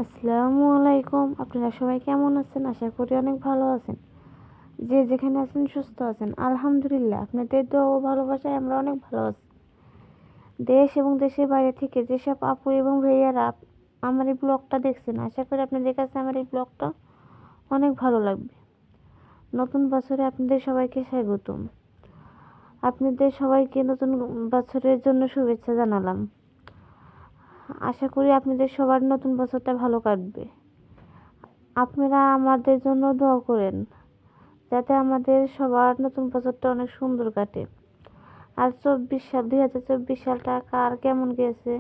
আসসালামু আলাইকুম। আপনারা সবাই কেমন আছেন? আশা করি অনেক ভালো আছেন। যে যেখানে আছেন সুস্থ আছেন, আলহামদুলিল্লাহ। আপনাদের দোয়া ও ভালোবাসায় আমরা অনেক ভালো আছি। দেশ এবং দেশের বাইরে থেকে যেসব আপু এবং ভাইয়ারা আমার এই ব্লগটা দেখছেন, আশা করি আপনাদের কাছে আমার এই ব্লগটা অনেক ভালো লাগবে। নতুন বছরে আপনাদের সবাইকে স্বাগতম। আপনাদের সবাইকে নতুন বছরের জন্য শুভেচ্ছা জানালাম। আশা করি আপনাদের সবার নতুন বছরটা ভালো কাটবে। আপনারা আমাদের জন্য দোয়া করেন, যাতে আমাদের সবার নতুন বছরটা অনেক সুন্দর কাটে। আর 2024 সালটা কার কেমন গেছে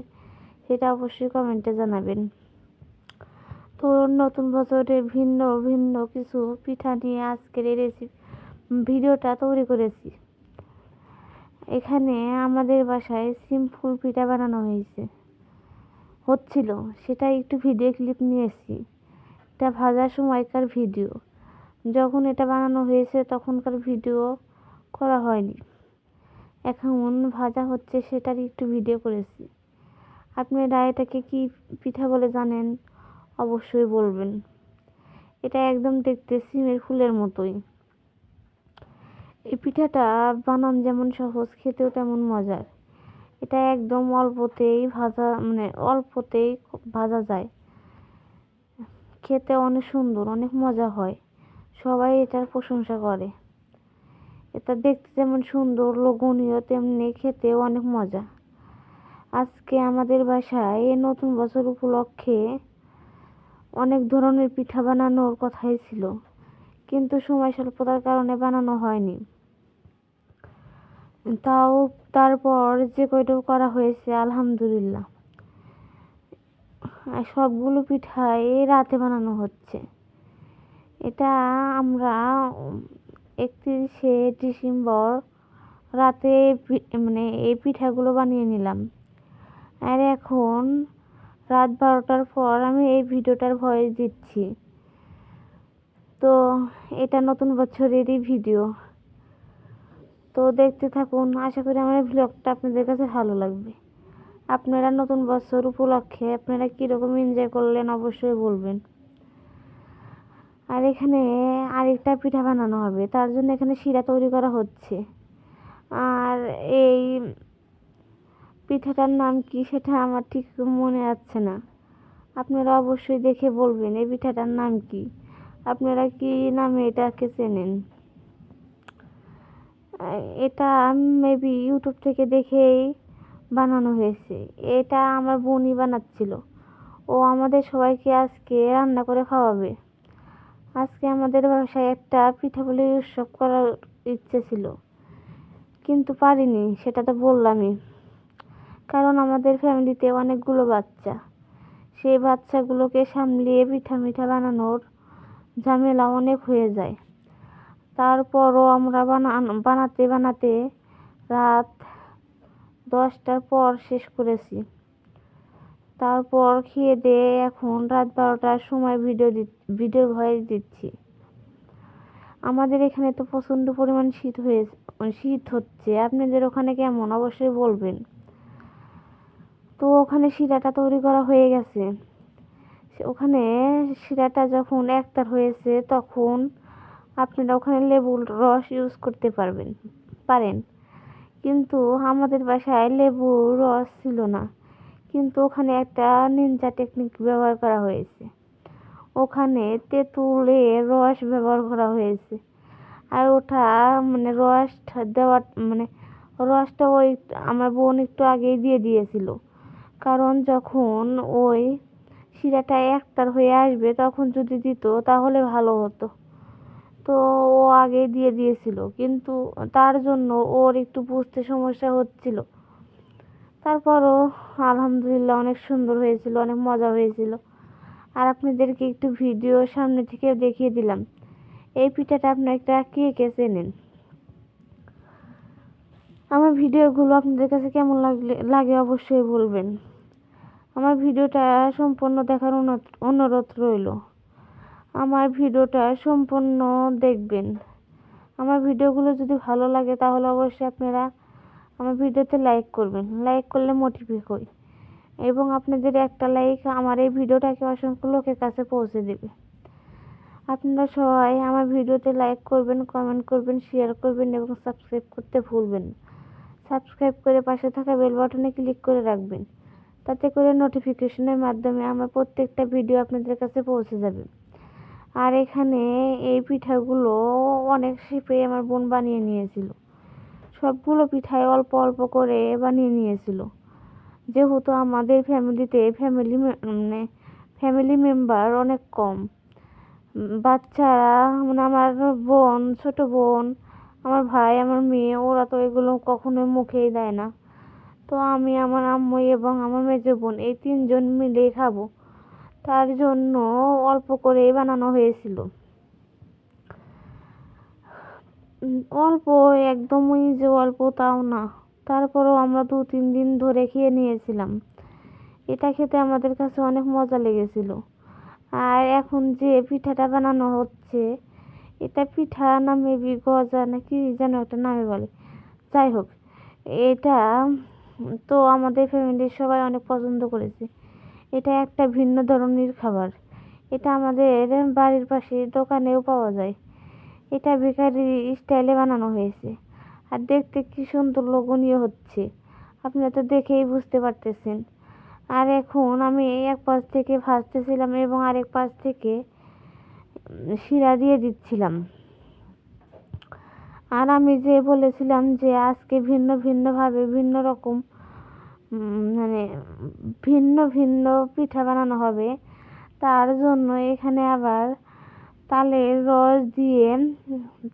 সেটা অবশ্যই কমেন্টে জানাবেন। তো নতুন বছরে ভিন্ন ভিন্ন কিছু পিঠা নিয়ে আজকের এই ভিডিওটা তৈরি করেছি। এখানে আমাদের বাসায় সিম্পল পিঠা বানানো হচ্ছিল, সেটা একটু ভিডিও ক্লিপ নিয়েছি। এটা ভাজার সময়কার ভিডিও। যখন এটা বানানো হয়েছে তখনকার ভিডিও করা হয়নি। এখন ভাজা হচ্ছে সেটারই একটু ভিডিও করেছি। আপনারা এটাকে কি পিঠা বলে জানেন অবশ্যই বলবেন। এটা একদম দেখতে সিমের ফুলের মতোই। এই পিঠাটা বানানো যেমন সহজ, খেতেও তেমন মজার। এটা একদম অল্পতেই ভাজা যায়। খেতে অনেক সুন্দর, অনেক মজা হয়। সবাই এটার প্রশংসা করে। এটা দেখতে যেমন সুন্দর, লোভনীয়, তেমনি খেতেও অনেক মজা। আজকে আমাদের বাসায় নতুন বছর উপলক্ষে অনেক ধরনের পিঠা বানানোর কথাই ছিল, কিন্তু সময় স্বল্পতার কারণে বানানো হয়নি। তারপর যে কয়টা করা হয়েছে আলহামদুলিল্লাহ। সবগুলো পিঠাই রাতে বানানো হচ্ছে। এটা আমরা 31শে ডিসেম্বর রাতে এই পিঠাগুলো বানিয়ে নিলাম। আর এখন রাত 12টার পর আমি এই ভিডিওটার ভয়েস দিচ্ছি। তো এটা নতুন বছরেরই ভিডিও। তো দেখতে থাকুন। আশা করি আমার ব্লগটা আপনাদের কাছে ভালো লাগবে। আপনারা নতুন বছর উপলক্ষে আপনারা কীরকম এনজয় করলেন অবশ্যই বলবেন। আর এখানে আরেকটা পিঠা বানানো হবে, তার জন্য এখানে শিরা তৈরি করা হচ্ছে। আর এই পিঠাটার নাম কি সেটা আমার ঠিক মনে আসছে না। আপনারা অবশ্যই দেখে বলবেন এই পিঠাটার নাম কি, আপনারা কি নামে এটাকে চেনেন। এটা মেবি ইউটিউব থেকে দেখেই বানানো হয়েছে। এটা আমার বোনই বানাচ্ছিল। ও আমাদের সবাইকে আজকে রান্না করে খাওয়াবে। আজকে আমাদের বাসায় একটা পিঠাপুলির উৎসব করার ইচ্ছে ছিল, কিন্তু পারিনি, সেটা তো বললামই। কারণ আমাদের ফ্যামিলিতে অনেকগুলো বাচ্চা, সেই বাচ্চাগুলোকে সামলিয়ে পিঠা মিঠা বানানোর ঝামেলা অনেক হয়ে যায়। তারপরও আমরা বানাতে বানাতে রাত 10টার পর শেষ করেছি। তারপর খেয়ে দিয়ে এখন রাত 12টার সময় ভিডিও ভয়েস দিচ্ছি। আমাদের এখানে তো প্রচণ্ড পরিমাণ শীত হচ্ছে। আপনাদের ওখানে কেমন অবশ্যই বলবেন। তো ওখানে শিরাটা তৈরি করা হয়ে গেছে। ওখানে শিরাটা যখন একতার হয়েছে তখন আপনারা ওখানে লেবুর রস ইউজ করতে পারেন। কিন্তু আমাদের বাসায় লেবুর রস ছিল না, কিন্তু ওখানে একটা নিনজা টেকনিক ব্যবহার করা হয়েছে। ওখানে তেঁতুলের রস ব্যবহার করা হয়েছে। আর ওটা রসটা ওই আমার বোন একটু আগেই দিয়ে দিয়েছিল। কারণ যখন ওই শিরাটা একতার হয়ে আসবে তখন যদি দিত তাহলে ভালো হতো। তো ও আগে দিয়ে দিয়েছিল, কিন্তু তার জন্য ওর একটু বুঝতে সমস্যা হচ্ছিল। তারপরও আলহামদুলিল্লাহ অনেক সুন্দর হয়েছিল, অনেক মজা হয়েছিল। আর আপনাদেরকে একটু ভিডিও সামনে থেকে দেখিয়ে দিলাম। এই পিঠাটা আপনারা কে চেনেন। আমার ভিডিওগুলো আপনাদের কাছে কেমন লাগে অবশ্যই বলবেন। আমার ভিডিওটা সম্পূর্ণ দেখার অনুরোধ রইল। আমার ভিডিওটা সম্পূর্ণ দেখবেন। আমার ভিডিওগুলো যদি ভালো লাগে তাহলে অবশ্যই আপনারা আমার ভিডিওতে লাইক করবেন। লাইক করলে মোটিভেট হই। এবং আপনাদের একটা লাইক আমার এই ভিডিওটাকে অসংখ্য লোকের কাছে পৌঁছে দেবে। আপনারা সবাই আমার ভিডিওতে লাইক করবেন, কমেন্ট করবেন, শেয়ার করবেন এবং সাবস্ক্রাইব করতে ভুলবেন না। সাবস্ক্রাইব করে পাশে থাকা বেল বাটনে ক্লিক করে রাখবেন, তাতে করে নোটিফিকেশনের মাধ্যমে আমার প্রত্যেকটা ভিডিও আপনাদের কাছে পৌঁছে যাবে। আর এখানে এই পিঠাগুলো অনেক শেপে আমার বোন বানিয়ে নিয়েছিল। সবগুলো পিঠাই অল্প অল্প করে বানিয়ে নিয়েছিল। যেহেতু আমাদের ফ্যামিলিতে ফ্যামিলি মেম্বার অনেক কম, বাচ্চারা মানে আমার বোন, ছোট বোন, আমার ভাই, আমার মেয়ে, ওরা তো এগুলো কখনোই মুখেই দেয় না। তো আমি, আমার আম্মু এবং আমার মেজো বোন এই তিনজন মিলে খাবো, তার জন্য অল্প করেই বানানো হয়েছিল। অল্প, একদমই যে অল্প তাও না, তারপরেও আমরা 2-3 দিন ধরে খেয়ে নিয়েছিলাম। এটা খেতে আমাদের কাছে অনেক মজা লেগেছিল। আর এখন যে পিঠাটা বানানো হচ্ছে, এটা পিঠা না মেবি গজা না কি যেন একটা নামে বলে, যাই হোক, এটা তো আমাদের ফ্যামিলির সবাই অনেক পছন্দ করেছে। এটা একটা ভিন্ন ধরনের খাবার। এটা আমাদের বাড়ির পাশে দোকানেও পাওয়া যায়। এটা বেকারি স্টাইলে বানানো হয়েছে আর দেখতে কি সুন্দর লোভনীয় হচ্ছে, আপনারা তো দেখেই বুঝতে পারতেছেন। আর এখন আমি এক পাশ থেকে ভাজতেছিলাম এবং আরেক পাশ থেকে শিরা দিয়ে দিচ্ছিলাম। আর আমি যে বলেছিলাম যে আজকে ভিন্ন ভিন্নভাবে ভিন্ন রকম মানে ভিন্ন ভিন্ন পিঠা বানানো হবে, তার জন্য এখানে আবার তালের রস দিয়ে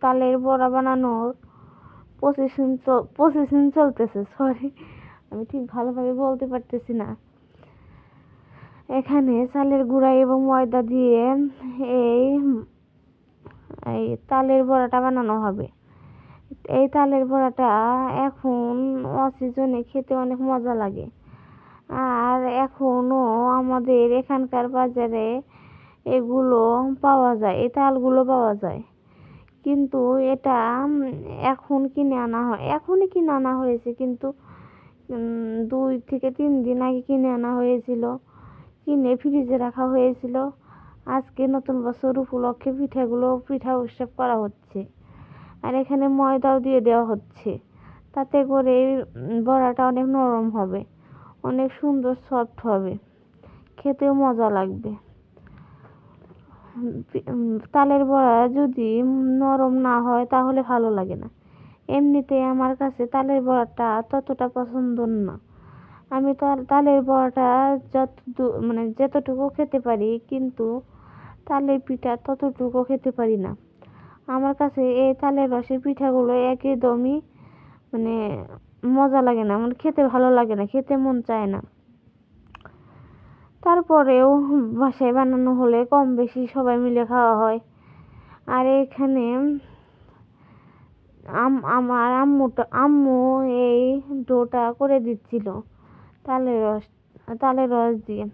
তালের বড়া বানানোর প্রসেসিং চলতেছে। সরি, আমি ঠিক ভালোভাবে বলতে পারতেছি না। এখানে চালের গুঁড়া এবং ময়দা দিয়ে এই এই তালের বড়াটা বানানো হবে। এই তালের বড়াটা এখন অসিজনে খেতে অনেক মজা লাগে। আর এখনো আমাদের এখানকার বাজারে এগুলো পাওয়া যায়, এই তালগুলো পাওয়া যায়। কিন্তু এটা এখন কিনে আনা হয়, এখনই কিনে আনা হয়েছে, কিন্তু 2 থেকে 3 দিন আগে কিনে আনা হয়েছিল, কিনে ফ্রিজে রাখা হয়েছিল। আজকে নতুন বছর উপলক্ষে পিঠা উৎসব করা হচ্ছে। আর এখানে ময়দাও দিয়ে দেওয়া হচ্ছে, তাতে করে বড়াটা অনেক নরম হবে, অনেক সুন্দর সফট হবে, খেতেও মজা লাগবে। তালের বড়া যদি নরম না হয় তাহলে ভালো লাগে না। এমনিতে আমার কাছে তালের বড়াটা ততটা পছন্দ না। আমি তালের বড়াটা যতটুকু খেতে পারি, কিন্তু তালের পিঠা ততটুকু খেতে পারি না। আমার কাছে এই তালের রসের পিঠাগুলো একদমই মানে মজা লাগে না, মানে খেতে ভালো লাগে না, খেতে মন চায় না। তারপরেও বাসায় বানানো হলে কম বেশি সবাই মিলে খাওয়া হয়। আর এখানে আমার আম্মু এই ডোটা করে দিচ্ছিল তালের রস দিয়ে।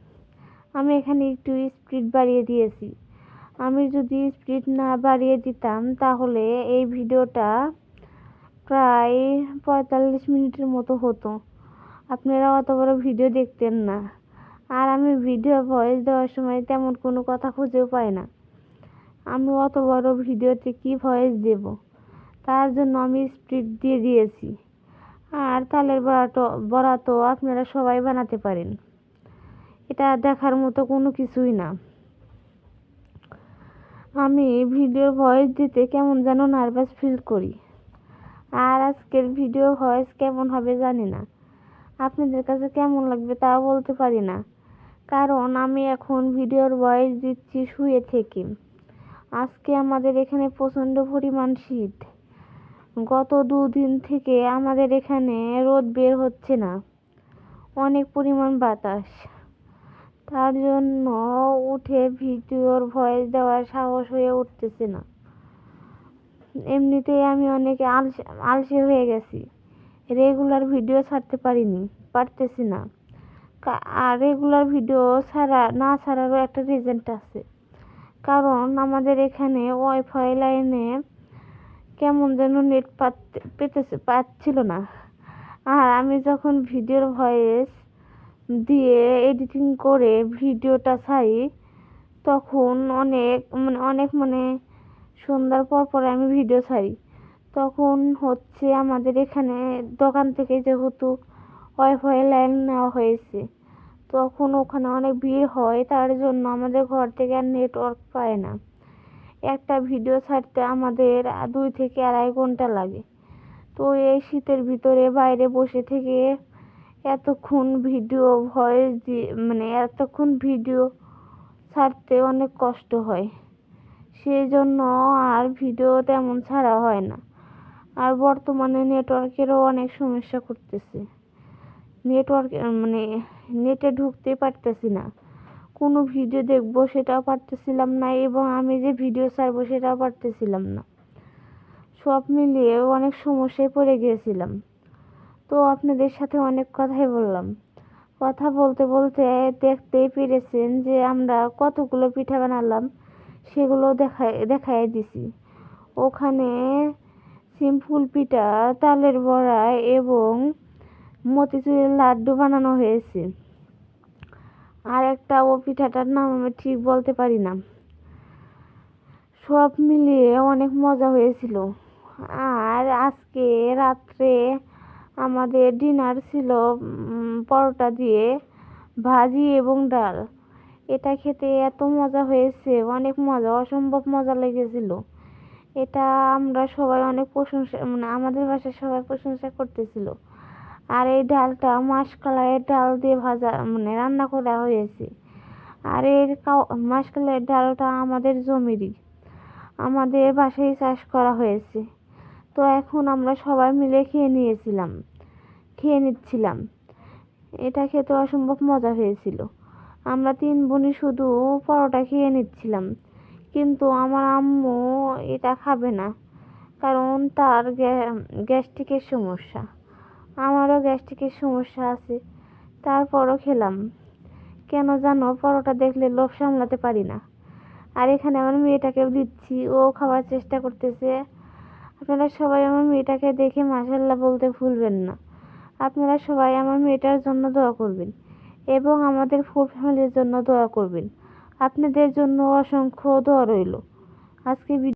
আমি এখানে একটু স্পিড বাড়িয়ে দিয়েছি। আমি যদি স্পিড না বাড়িয়ে দিতাম তাহলে এই ভিডিওটা প্রায় 45 মিনিটের মতো হতো, আপনারা অত বড় ভিডিও দেখতেন না। আর আমি ভিডিও ভয়েস দেওয়ার সময় তেমন কোনো কথা খুঁজেও পাই না। আমি অত বড় ভিডিওতে কি ভয়েস দেব, তার জন্য আমি স্পিড দিয়ে দিয়েছি। আর তালের বড়া তো আপনারা সবাই বানাতে পারেন, এটা দেখার মতো কোনো কিছুই না। আমি ভিডিওর ভয়েস দিতে কেমন যেন নার্ভাস ফিল করি। আর আজকের ভিডিও ভয়েস কেমন হবে জানি না, আপনাদের কাছে কেমন লাগবে তাও বলতে পারি না, কারণ আমি এখন ভিডিওর ভয়েস দিচ্ছি শুয়ে থেকে। আজকে আমাদের এখানে প্রচণ্ড পরিমাণ শীত। গত 2 দিন থেকে আমাদের এখানে রোদ বের হচ্ছে না, অনেক পরিমাণ বাতাস, তার জন্য উঠে ভিডিওর ভয়েস দেওয়ার সাহস হয়ে উঠতেছে না। এমনিতেই আমি অনেক আলসে হয়ে গেছি, রেগুলার ভিডিও ছাড়তে পারতেছি না। আর রেগুলার ভিডিও ছাড়ারও একটা রিজন আছে, কারণ আমাদের এখানে ওয়াইফাই লাইনে কেমন যেন নেট পাচ্ছিল না। আর আমি যখন ভিডিওর ভয়েস দিয়ে এডিটিং করে ভিডিওটা ছাড়ি, তখন অনেক সন্ধ্যার পর আমি ভিডিও ছাড়ি। তখন হচ্ছে আমাদের এখানে দোকান থেকে যেহেতু ওয়াইফাই লাইন নেওয়া হয়েছে, তখন ওখানে অনেক ভিড় হয়, তার জন্য আমাদের ঘর থেকে আর নেটওয়ার্ক পায় না। একটা ভিডিও ছাড়তে আমাদের 2 থেকে 2.5 ঘন্টা লাগে। তো এই শীতের ভিতরে বাইরে বসে থেকে এতক্ষণ ভিডিও ছাড়তে অনেক কষ্ট হয়, সেই জন্য আর ভিডিও তেমন ছাড়া হয় না। আর বর্তমানে নেটওয়ার্কেরও অনেক সমস্যা করতেছে, নেটে ঢুকতেই পারতেছি না, কোনো ভিডিও দেখবো সেটাও পারতেছিলাম না, এবং আমি যে ভিডিও ছাড়বো সেটাও পারতেছিলাম না। সব মিলিয়ে অনেক সমস্যায় পড়ে গিয়েছিলাম। তো আপনাদের সাথে অনেক কথাই বললাম। কথা বলতে বলতে দেখতেই পেরেছেন যে আমরা কতগুলো পিঠা বানালাম, সেগুলো দেখাই দিছি। ওখানে সিম্পল পিঠা, তালের বড়া এবং মতিচুরের লাড্ডু বানানো হয়েছে। আর একটা ও পিঠাটার নাম আমি ঠিক বলতে পারি না। সব মিলিয়ে অনেক মজা হয়েছিল। আর আজকে রাত্রে আমাদের ডিনার ছিল পরোটা দিয়ে ভাজি এবং ডাল। এটা খেতে এত মজা হয়েছে, অনেক মজা, অসম্ভব মজা লেগেছিল। এটা আমরা সবাই অনেক প্রশংসা, আমাদের বাসায় সবাই প্রশংসা করতেছিল। আর এই ডালটা মাসকলাইয়ের ডাল দিয়ে রান্না করা হয়েছে। আর মাসকলাইয়ের ডালটা আমাদের জমিরই, আমাদের বাসায় চাষ করা হয়েছে। তো এখন আমরা সবাই মিলে খেয়ে নিচ্ছিলাম। এটা খেতে অসম্ভব মজা হয়েছিল। আমরা 3 বোনই শুধু পরোটা খেয়ে নিচ্ছিলাম, কিন্তু আমার আম্মু এটা খাবে না, কারণ তার গ্যাস্ট্রিকের সমস্যা। আমারও গ্যাস্ট্রিকের সমস্যা আছে, তারপরও খেলাম। কেন জানো, পরোটা দেখলে লোভ সামলাতে পারি না। আর এখানে আমার মেয়েটাকেও দিচ্ছি, ও খাওয়ার চেষ্টা করতেছে। আপনারা সবাই আমার মেয়েটাকে দেখে মাশাআল্লাহ বলতে ভুলবেন না। আপনারা সবাই আমার মেয়েটার জন্য দোয়া করবেন এবং আমাদের ফুল ফ্যামিলির জন্য দোয়া করবেন। আপনাদের জন্য অসংখ্য দোয়া রইল। আজকে